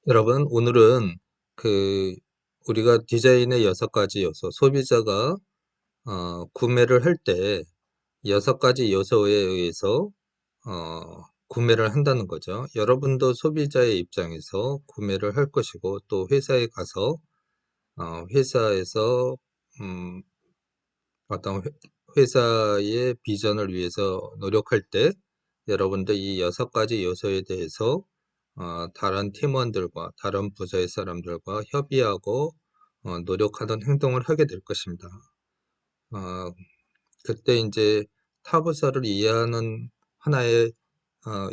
여러분, 오늘은 그 우리가 디자인의 6가지 요소, 소비자가 구매를 할 때 6가지 요소에 의해서 구매를 한다는 거죠. 여러분도 소비자의 입장에서 구매를 할 것이고, 또 회사에 가서 회사에서 음, 어떤 회사의 비전을 위해서 노력할 때 여러분들 이 6가지 요소에 대해서 다른 팀원들과 다른 부서의 사람들과 협의하고 노력하는 행동을 하게 될 것입니다. 어, 그때 이제 타 부서를 이해하는 하나의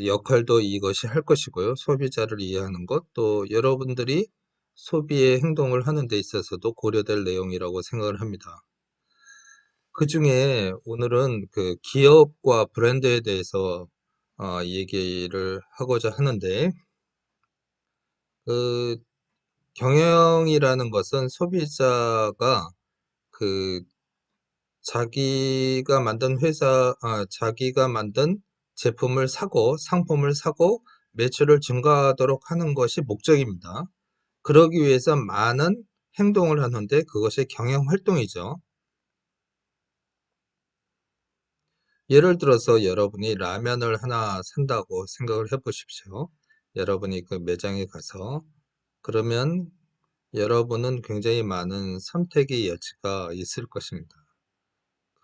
역할도 이것이 할 것이고요. 소비자를 이해하는 것, 또 여러분들이 소비의 행동을 하는 데 있어서도 고려될 내용이라고 생각을 합니다. 그 중에 오늘은 그 기업과 브랜드에 대해서 얘기를 하고자 하는데, 그 경영이라는 것은 소비자가 그 자기가 만든 제품을 사고 상품을 사고 매출을 증가하도록 하는 것이 목적입니다. 그러기 위해서 많은 행동을 하는데 그것이 경영 활동이죠. 예를 들어서 여러분이 라면을 하나 산다고 생각을 해 보십시오. 여러분이 그 매장에 가서 그러면 여러분은 굉장히 많은 선택의 여지가 있을 것입니다.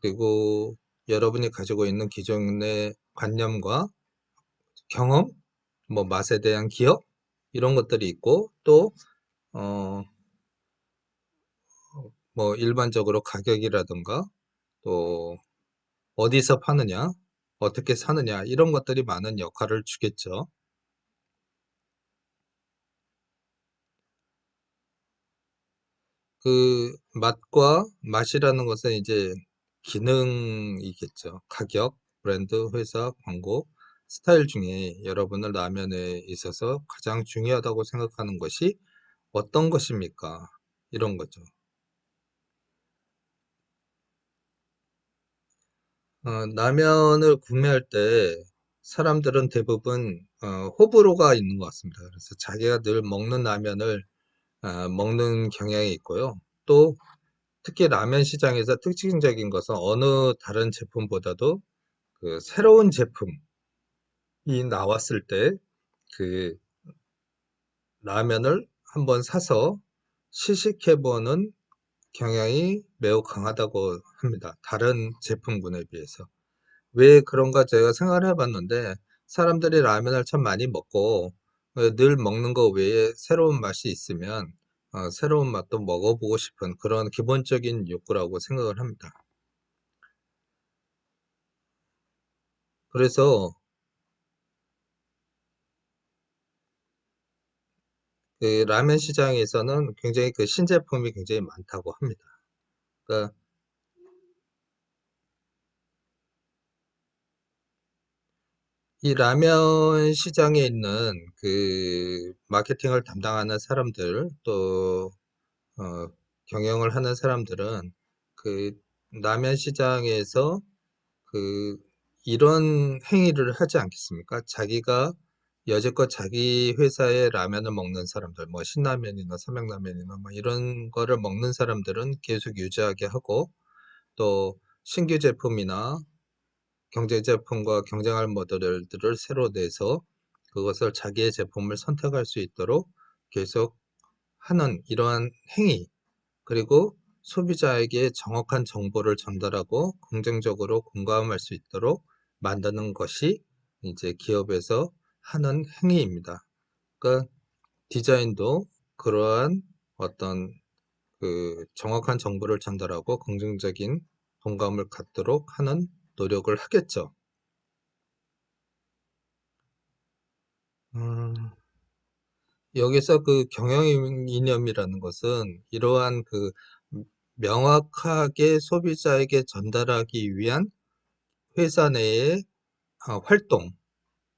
그리고 여러분이 가지고 있는 기존의 관념과 경험, 뭐 맛에 대한 기억 이런 것들이 있고 또 어, 뭐 일반적으로 가격이라든가 또 어디서 파느냐, 어떻게 사느냐 이런 것들이 많은 역할을 주겠죠. 그 맛과 맛이라는 것은 이제 기능이겠죠. 가격, 브랜드, 회사, 광고, 스타일 중에 여러분을 라면에 있어서 가장 중요하다고 생각하는 것이 어떤 것입니까? 이런 거죠. 라면을 구매할 때 사람들은 대부분 호불호가 있는 것 같습니다. 그래서 자기가 늘 먹는 라면을 먹는 경향이 있고요. 또 특히 라면 시장에서 특징적인 것은 어느 다른 제품보다도 그 새로운 제품이 나왔을 때 그 라면을 한번 사서 시식해보는 경향이 매우 강하다고 합니다. 다른 제품군에 비해서. 왜 그런가 제가 생각을 해봤는데 사람들이 라면을 참 많이 먹고 늘 먹는 거 외에 새로운 맛이 있으면 새로운 맛도 먹어보고 싶은 그런 기본적인 욕구라고 생각을 합니다. 그래서 그 라면 시장에서는 굉장히 그 신제품이 굉장히 많다고 합니다. 그러니까 이 라면 시장에 있는 그 마케팅을 담당하는 사람들 또 어, 경영을 하는 사람들은 그 라면 시장에서 그 이런 행위를 하지 않겠습니까? 자기가 여지껏 자기 회사의 라면을 먹는 사람들, 뭐 신라면이나 삼양라면이나 뭐 이런 거를 먹는 사람들은 계속 유지하게 하고 또 신규 제품이나 경쟁 제품과 경쟁할 모델들을 새로 내서 그것을 자기의 제품을 선택할 수 있도록 계속 하는 이러한 행위, 그리고 소비자에게 정확한 정보를 전달하고 긍정적으로 공감할 수 있도록 만드는 것이 이제 기업에서 하는 행위입니다. 그러니까 디자인도 그러한 어떤 그 정확한 정보를 전달하고 긍정적인 공감을 갖도록 하는 노력을 하겠죠. 음, 여기서 그 경영 이념이라는 것은 이러한 그 명확하게 소비자에게 전달하기 위한 회사 내의 활동,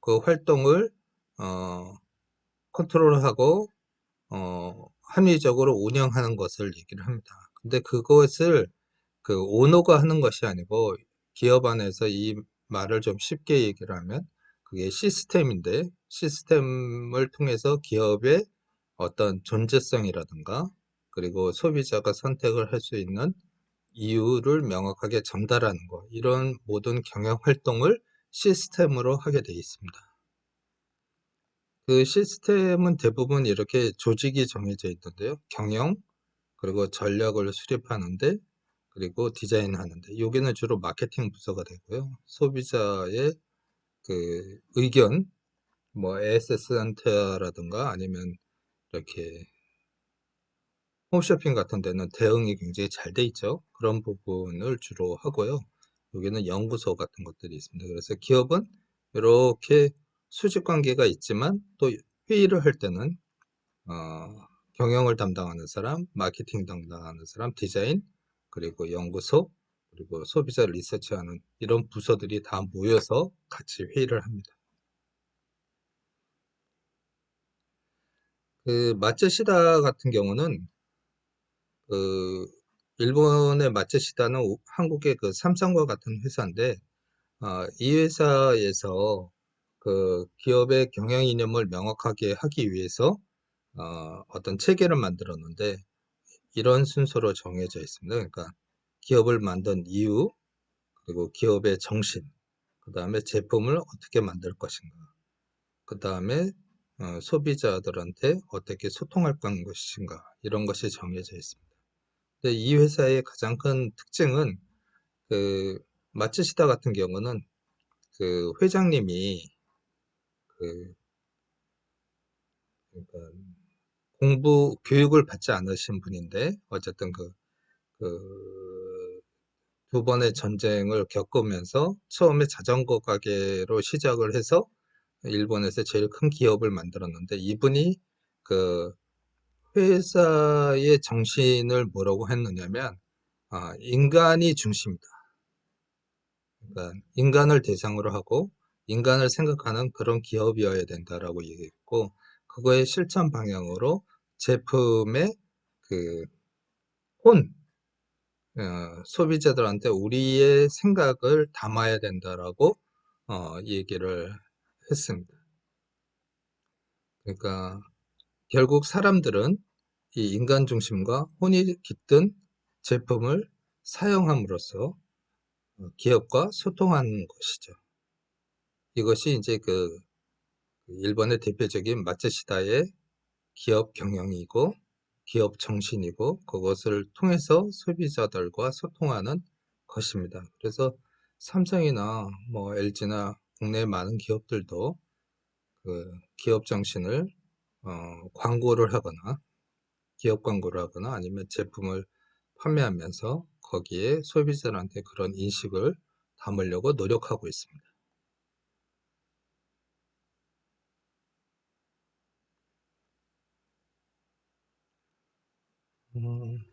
그 활동을 어, 컨트롤하고 합리적으로 운영하는 것을 얘기를 합니다. 근데 그것을 그 오너가 하는 것이 아니고 기업 안에서 이 말을 좀 쉽게 얘기를 하면 그게 시스템인데 시스템을 통해서 기업의 어떤 존재성이라든가 그리고 소비자가 선택을 할 수 있는 이유를 명확하게 전달하는 것, 이런 모든 경영 활동을 시스템으로 하게 되어 있습니다. 그 시스템은 대부분 이렇게 조직이 정해져 있던데요. 경영, 그리고 전략을 수립하는데, 그리고 디자인하는데, 여기는 주로 마케팅 부서가 되고요. 소비자의 그 의견, 뭐 AS 센터라든가 아니면 이렇게 홈쇼핑 같은 데는 대응이 굉장히 잘 돼 있죠. 그런 부분을 주로 하고요. 여기는 연구소 같은 것들이 있습니다. 그래서 기업은 이렇게 수직 관계가 있지만 또 회의를 할 때는 경영을 담당하는 사람, 마케팅 담당하는 사람, 디자인, 그리고 연구소, 그리고 소비자 리서치하는 이런 부서들이 다 모여서 같이 회의를 합니다. 그 마츠시다 같은 경우는 그 일본의 마츠시다는 한국의 그 삼성과 같은 회사인데 이 회사에서 그 기업의 경영 이념을 명확하게 하기 위해서 어떤 체계를 만들었는데 이런 순서로 정해져 있습니다. 그러니까 기업을 만든 이유, 그리고 기업의 정신, 그 다음에 제품을 어떻게 만들 것인가, 그 다음에 소비자들한테 어떻게 소통할 것인가, 이런 것이 정해져 있습니다. 근데 이 회사의 가장 큰 특징은 그 마츠시다 같은 경우는 그 회장님이 그 그러니까 공부 교육을 받지 않으신 분인데 어쨌든 그 두 번의 전쟁을 겪으면서 처음에 자전거 가게로 시작을 해서 일본에서 제일 큰 기업을 만들었는데 이분이 그 회사의 정신을 뭐라고 했느냐면 인간이 중심이다. 그러니까 인간을 대상으로 하고 인간을 생각하는 그런 기업이어야 된다라고 얘기했고 그거의 실천 방향으로 제품의 그 혼, 소비자들한테 우리의 생각을 담아야 된다라고 얘기를 했습니다. 그러니까 결국 사람들은 이 인간 중심과 혼이 깃든 제품을 사용함으로써 기업과 소통하는 것이죠. 이것이 이제 그 일본의 대표적인 마츠시다의 기업 경영이고 기업 정신이고 그것을 통해서 소비자들과 소통하는 것입니다. 그래서 삼성이나 뭐 LG나 국내 많은 기업들도 그 기업 정신을 광고를 하거나 기업 광고를 하거나 아니면 제품을 판매하면서 거기에 소비자들한테 그런 인식을 담으려고 노력하고 있습니다. 음,